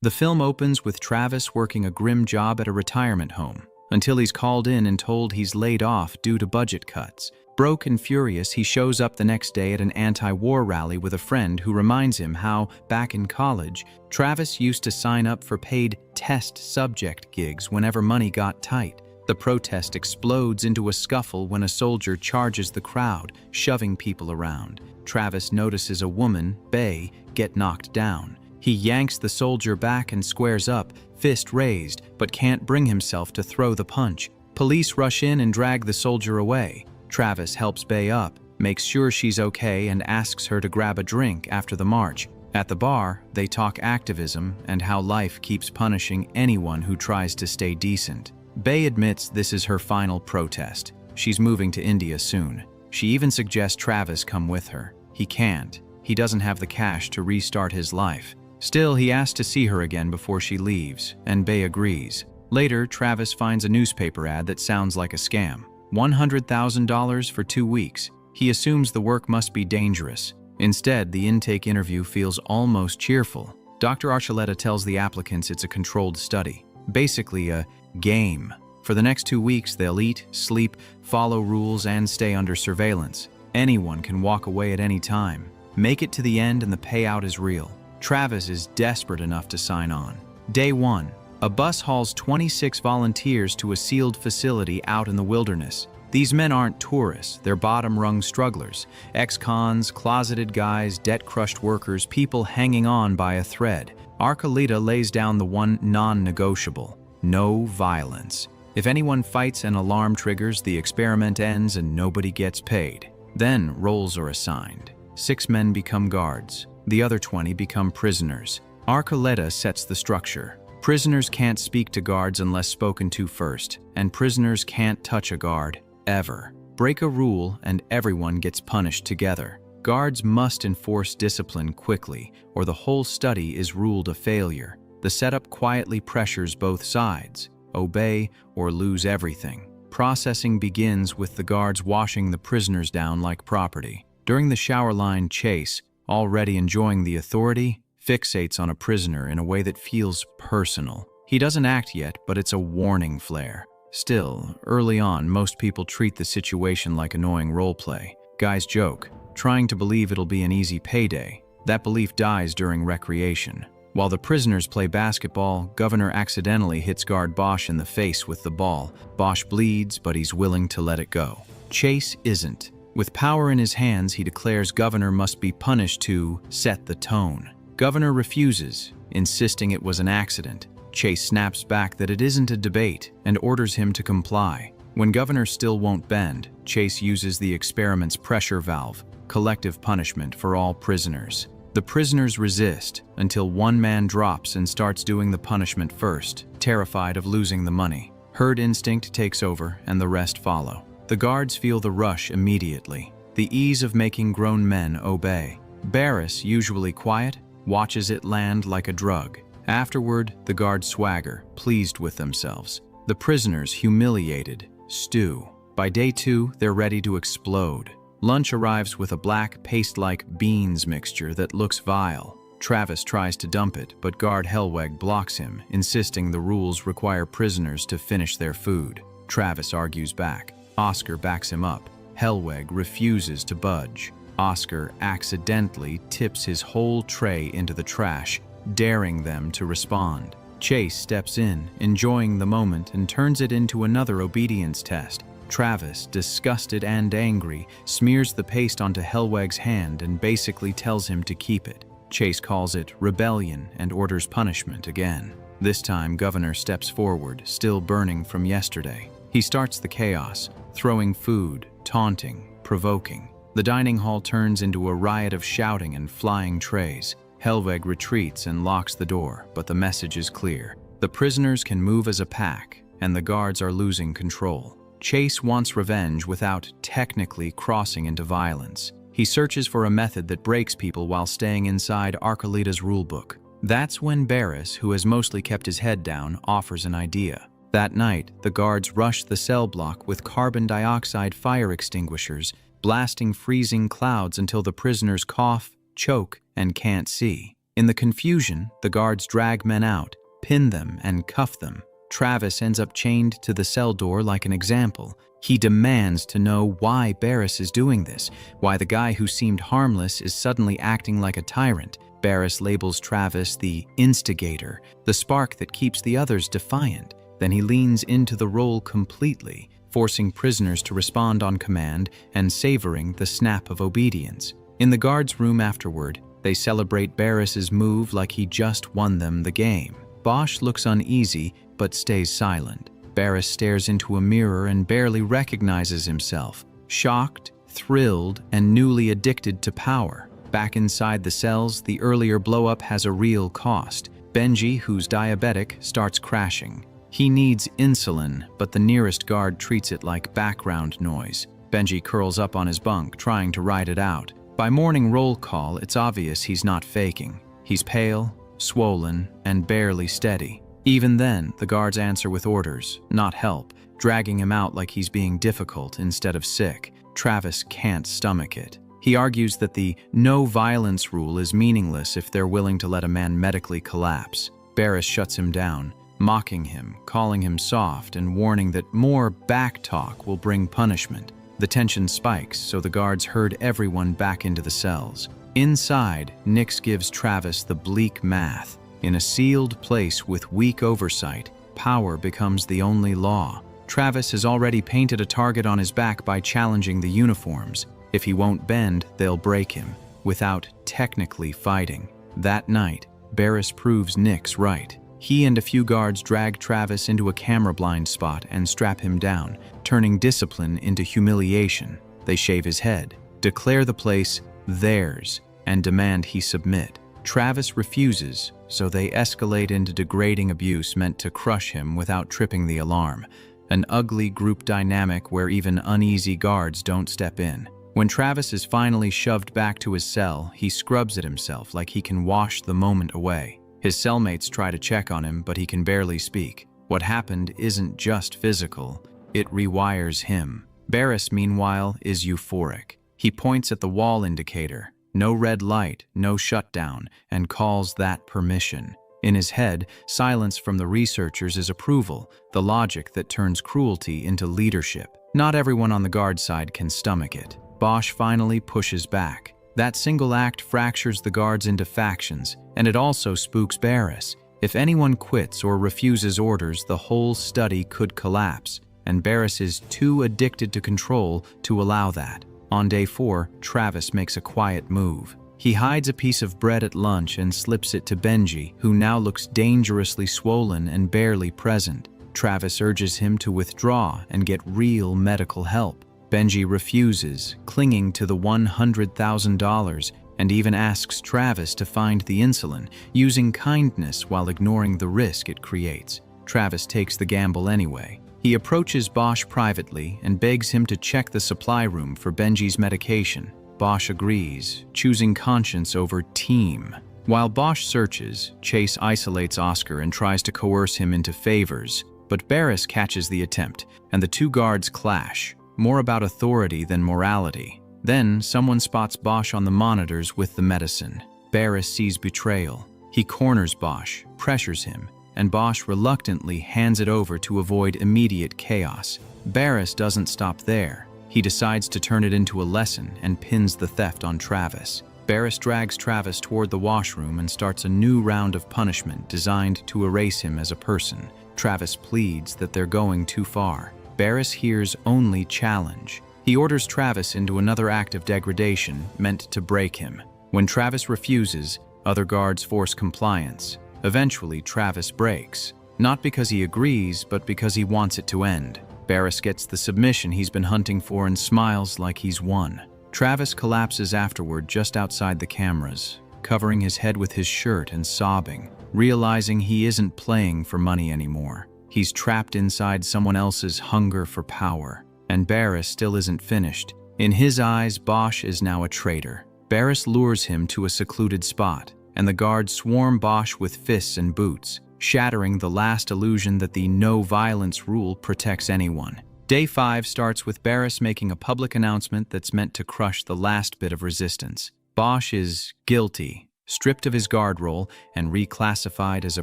The film opens with Travis working a grim job at a retirement home, until he's called in and told he's laid off due to budget cuts. Broke and furious, he shows up the next day at an anti-war rally with a friend who reminds him how, back in college, Travis used to sign up for paid test subject gigs whenever money got tight. The protest explodes into a scuffle when a soldier charges the crowd, shoving people around. Travis notices a woman, Bay, get knocked down. He yanks the soldier back and squares up, fist raised, but can't bring himself to throw the punch. Police rush in and drag the soldier away. Travis helps Bay up, makes sure she's okay, and asks her to grab a drink after the march. At the bar, they talk activism and how life keeps punishing anyone who tries to stay decent. Bay admits this is her final protest. She's moving to India soon. She even suggests Travis come with her. He can't. He doesn't have the cash to restart his life. Still, he asks to see her again before she leaves, and Bay agrees. Later, Travis finds a newspaper ad that sounds like a scam. $100,000 for 2 weeks. He assumes the work must be dangerous. Instead, the intake interview feels almost cheerful. Dr. Archuleta tells the applicants it's a controlled study, basically a game. For the next 2 weeks, they'll eat, sleep, follow rules, and stay under surveillance. Anyone can walk away at any time. Make it to the end and the payout is real. Travis is desperate enough to sign on. Day 1. A bus hauls 26 volunteers to a sealed facility out in the wilderness. These men aren't tourists, they're bottom-rung strugglers. Ex-cons, closeted guys, debt-crushed workers, people hanging on by a thread. Archuleta lays down the one non-negotiable: no violence. If anyone fights, an alarm triggers, the experiment ends, and nobody gets paid. Then roles are assigned. 6 men become guards. The other 20 become prisoners. Archuleta sets the structure. Prisoners can't speak to guards unless spoken to first, and prisoners can't touch a guard, ever. Break a rule and everyone gets punished together. Guards must enforce discipline quickly, or the whole study is ruled a failure. The setup quietly pressures both sides. Obey or lose everything. Processing begins with the guards washing the prisoners down like property. During the shower line chase, already enjoying the authority, fixates on a prisoner in a way that feels personal. He doesn't act yet, but it's a warning flare. Still, early on, most people treat the situation like annoying roleplay. Guys joke, trying to believe it'll be an easy payday. That belief dies during recreation. While the prisoners play basketball, Governor accidentally hits guard Bosch in the face with the ball. Bosch bleeds, but he's willing to let it go. Chase isn't. With power in his hands, he declares Governor must be punished to set the tone. Governor refuses, insisting it was an accident. Chase snaps back that it isn't a debate and orders him to comply. When Governor still won't bend, Chase uses the experiment's pressure valve, collective punishment for all prisoners. The prisoners resist until one man drops and starts doing the punishment first, terrified of losing the money. Herd instinct takes over and the rest follow. The guards feel the rush immediately, the ease of making grown men obey. Barris, usually quiet, watches it land like a drug. Afterward, the guards swagger, pleased with themselves. The prisoners, humiliated, stew. By day 2, they're ready to explode. Lunch arrives with a black, paste-like beans mixture that looks vile. Travis tries to dump it, but guard Helweg blocks him, insisting the rules require prisoners to finish their food. Travis argues back. Oscar backs him up. Helweg refuses to budge. Oscar accidentally tips his whole tray into the trash, daring them to respond. Chase steps in, enjoying the moment, and turns it into another obedience test. Travis, disgusted and angry, smears the paste onto Helweg's hand and basically tells him to keep it. Chase calls it rebellion and orders punishment again. This time, Governor steps forward, still burning from yesterday. He starts the chaos, throwing food, taunting, provoking. The dining hall turns into a riot of shouting and flying trays. Helweg retreats and locks the door, but the message is clear. The prisoners can move as a pack, and the guards are losing control. Chase wants revenge without technically crossing into violence. He searches for a method that breaks people while staying inside Archuleta's rulebook. That's when Barris, who has mostly kept his head down, offers an idea. That night, the guards rush the cell block with carbon dioxide fire extinguishers, blasting freezing clouds until the prisoners cough, choke, and can't see. In the confusion, the guards drag men out, pin them, and cuff them. Travis ends up chained to the cell door like an example. He demands to know why Barris is doing this, why the guy who seemed harmless is suddenly acting like a tyrant. Barris labels Travis the instigator, the spark that keeps the others defiant. Then he leans into the role completely, forcing prisoners to respond on command and savoring the snap of obedience. In the guards' room afterward, they celebrate Barris's move like he just won them the game. Bosch looks uneasy, but stays silent. Barris stares into a mirror and barely recognizes himself, shocked, thrilled, and newly addicted to power. Back inside the cells, the earlier blow-up has a real cost. Benji, who's diabetic, starts crashing. He needs insulin, but the nearest guard treats it like background noise. Benji curls up on his bunk, trying to ride it out. By morning roll call, it's obvious he's not faking. He's pale, swollen, and barely steady. Even then, the guards answer with orders, not help, dragging him out like he's being difficult instead of sick. Travis can't stomach it. He argues that the no violence rule is meaningless if they're willing to let a man medically collapse. Barris shuts him down, mocking him, calling him soft, and warning that more back talk will bring punishment. The tension spikes, so the guards herd everyone back into the cells. Inside, Nix gives Travis the bleak math. In a sealed place with weak oversight, power becomes the only law. Travis has already painted a target on his back by challenging the uniforms. If he won't bend, they'll break him, without technically fighting. That night, Barris proves Nix right. He and a few guards drag Travis into a camera-blind spot and strap him down, turning discipline into humiliation. They shave his head, declare the place theirs, and demand he submit. Travis refuses, so they escalate into degrading abuse meant to crush him without tripping the alarm. An ugly group dynamic where even uneasy guards don't step in. When Travis is finally shoved back to his cell, he scrubs at himself like he can wash the moment away. His cellmates try to check on him, but he can barely speak. What happened isn't just physical, it rewires him. Barris, meanwhile, is euphoric. He points at the wall indicator, no red light, no shutdown, and calls that permission. In his head, silence from the researchers is approval, the logic that turns cruelty into leadership. Not everyone on the guard side can stomach it. Bosch finally pushes back. That single act fractures the guards into factions, and it also spooks Barris. If anyone quits or refuses orders, the whole study could collapse, and Barris is too addicted to control to allow that. On day 4, Travis makes a quiet move. He hides a piece of bread at lunch and slips it to Benji, who now looks dangerously swollen and barely present. Travis urges him to withdraw and get real medical help. Benji refuses, clinging to the $100,000, and even asks Travis to find the insulin, using kindness while ignoring the risk it creates. Travis takes the gamble anyway. He approaches Bosch privately and begs him to check the supply room for Benji's medication. Bosch agrees, choosing conscience over team. While Bosch searches, Chase isolates Oscar and tries to coerce him into favors, but Barris catches the attempt, and the two guards clash, more about authority than morality. Then, someone spots Bosch on the monitors with the medicine. Barris sees betrayal. He corners Bosch, pressures him, and Bosch reluctantly hands it over to avoid immediate chaos. Barris doesn't stop there. He decides to turn it into a lesson and pins the theft on Travis. Barris drags Travis toward the washroom and starts a new round of punishment designed to erase him as a person. Travis pleads that they're going too far. Barris hears only challenge. He orders Travis into another act of degradation meant to break him. When Travis refuses, other guards force compliance. Eventually, Travis breaks. Not because he agrees, but because he wants it to end. Barris gets the submission he's been hunting for and smiles like he's won. Travis collapses afterward just outside the cameras, covering his head with his shirt and sobbing, realizing he isn't playing for money anymore. He's trapped inside someone else's hunger for power, and Barris still isn't finished. In his eyes, Bosch is now a traitor. Barris lures him to a secluded spot, and the guards swarm Bosch with fists and boots, shattering the last illusion that the no-violence rule protects anyone. Day 5 starts with Barris making a public announcement that's meant to crush the last bit of resistance. Bosch is guilty, stripped of his guard role and reclassified as a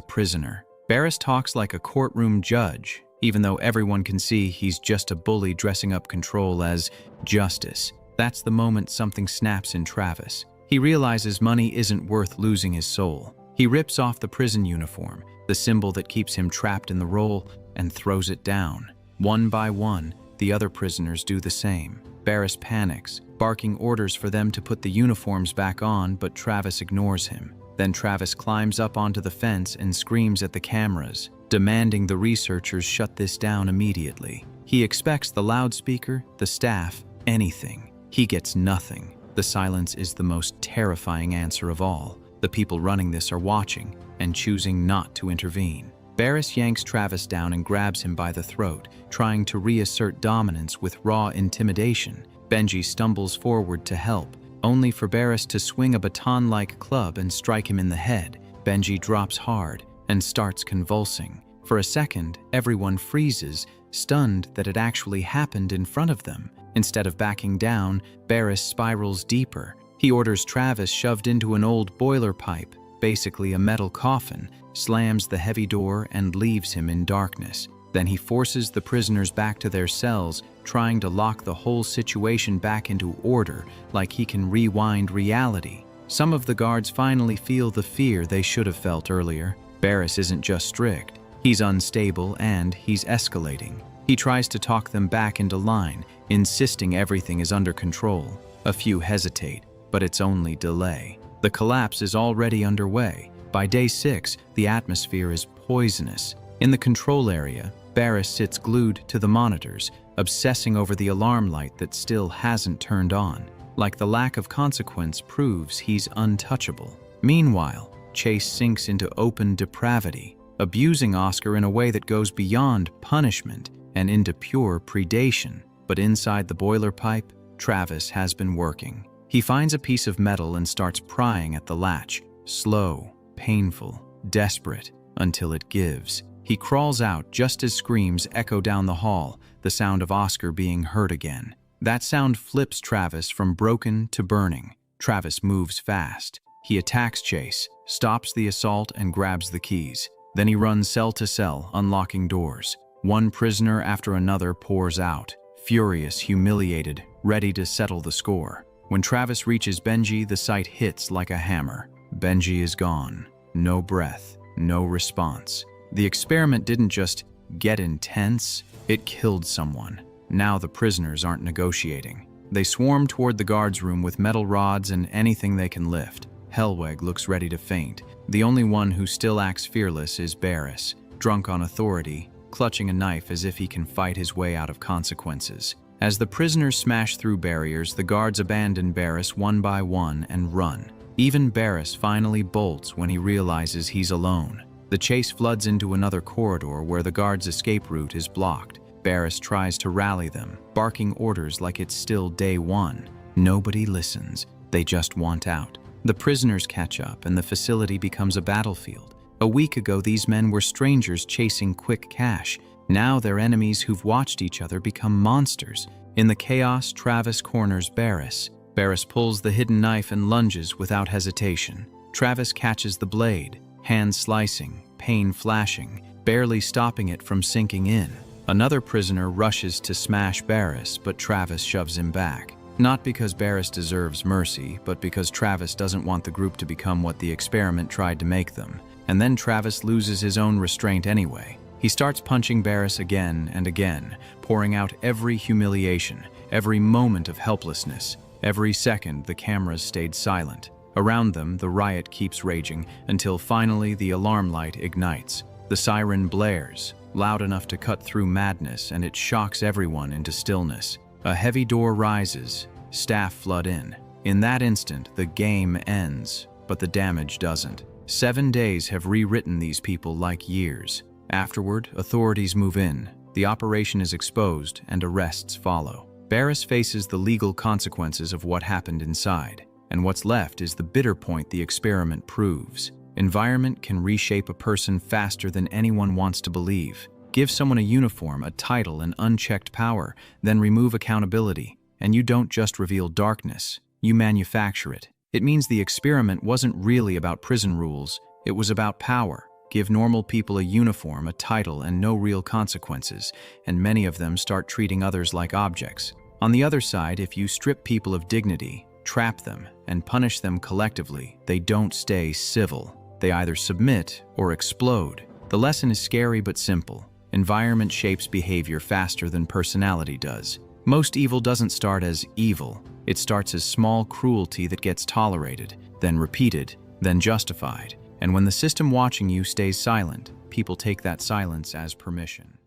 prisoner. Barris talks like a courtroom judge, even though everyone can see he's just a bully dressing up control as justice. That's the moment something snaps in Travis. He realizes money isn't worth losing his soul. He rips off the prison uniform, the symbol that keeps him trapped in the role, and throws it down. One by one, the other prisoners do the same. Barris panics, barking orders for them to put the uniforms back on, but Travis ignores him. Then Travis climbs up onto the fence and screams at the cameras, demanding the researchers shut this down immediately. He expects the loudspeaker, the staff, anything. He gets nothing. The silence is the most terrifying answer of all. The people running this are watching and choosing not to intervene. Barris yanks Travis down and grabs him by the throat, trying to reassert dominance with raw intimidation. Benji stumbles forward to help, only for Barris to swing a baton-like club and strike him in the head. Benji drops hard and starts convulsing. For a second, everyone freezes, stunned that it actually happened in front of them. Instead of backing down, Barris spirals deeper. He orders Travis shoved into an old boiler pipe, basically a metal coffin, slams the heavy door and leaves him in darkness. Then he forces the prisoners back to their cells, trying to lock the whole situation back into order, like he can rewind reality. Some of the guards finally feel the fear they should have felt earlier. Barris isn't just strict, he's unstable and he's escalating. He tries to talk them back into line, insisting everything is under control. A few hesitate, but it's only delay. The collapse is already underway. By day 6, the atmosphere is poisonous. In the control area, Barris sits glued to the monitors, obsessing over the alarm light that still hasn't turned on. Like the lack of consequence proves he's untouchable. Meanwhile, Chase sinks into open depravity, abusing Oscar in a way that goes beyond punishment and into pure predation. But inside the boiler pipe, Travis has been working. He finds a piece of metal and starts prying at the latch. Slow, painful, desperate, until it gives. He crawls out just as screams echo down the hall, the sound of Oscar being heard again. That sound flips Travis from broken to burning. Travis moves fast. He attacks Chase, stops the assault, and grabs the keys. Then he runs cell to cell, unlocking doors. One prisoner after another pours out, furious, humiliated, ready to settle the score. When Travis reaches Benji, the sight hits like a hammer. Benji is gone. No breath, no response. The experiment didn't just get intense, it killed someone. Now the prisoners aren't negotiating. They swarm toward the guards room with metal rods and anything they can lift. Hellweg looks ready to faint. The only one who still acts fearless is Barris, drunk on authority, clutching a knife as if he can fight his way out of consequences. As the prisoners smash through barriers, the guards abandon Barris one by one and run. Even Barris finally bolts when he realizes he's alone. The chase floods into another corridor where the guards' escape route is blocked. Barris tries to rally them, barking orders like it's still day one. Nobody listens. They just want out. The prisoners catch up and the facility becomes a battlefield. A week ago, these men were strangers chasing quick cash. Now they're enemies who've watched each other become monsters. In the chaos, Travis corners Barris. Barris pulls the hidden knife and lunges without hesitation. Travis catches the blade, hand slicing, pain flashing, barely stopping it from sinking in. Another prisoner rushes to smash Barris, but Travis shoves him back. Not because Barris deserves mercy, but because Travis doesn't want the group to become what the experiment tried to make them. And then Travis loses his own restraint anyway. He starts punching Barris again and again, pouring out every humiliation, every moment of helplessness. Every second, the cameras stayed silent. Around them, the riot keeps raging until finally the alarm light ignites. The siren blares, loud enough to cut through madness, and it shocks everyone into stillness. A heavy door rises, staff flood in. In that instant, the game ends, but the damage doesn't. 7 days have rewritten these people like years. Afterward, authorities move in. The operation is exposed and arrests follow. Barris faces the legal consequences of what happened inside, and what's left is the bitter point the experiment proves. Environment can reshape a person faster than anyone wants to believe. Give someone a uniform, a title, and unchecked power, then remove accountability, and you don't just reveal darkness, you manufacture it. It It means the experiment wasn't really about prison rules, it was about power. Give normal people a uniform, a title, and no real consequences, and many of them start treating others like objects. On the other side, if you strip people of dignity, trap them, and punish them collectively, they don't stay civil. They either submit or explode. The lesson is scary but simple. Environment shapes behavior faster than personality does. Most evil doesn't start as evil. It starts as small cruelty that gets tolerated, then repeated, then justified. And when the system watching you stays silent, people take that silence as permission.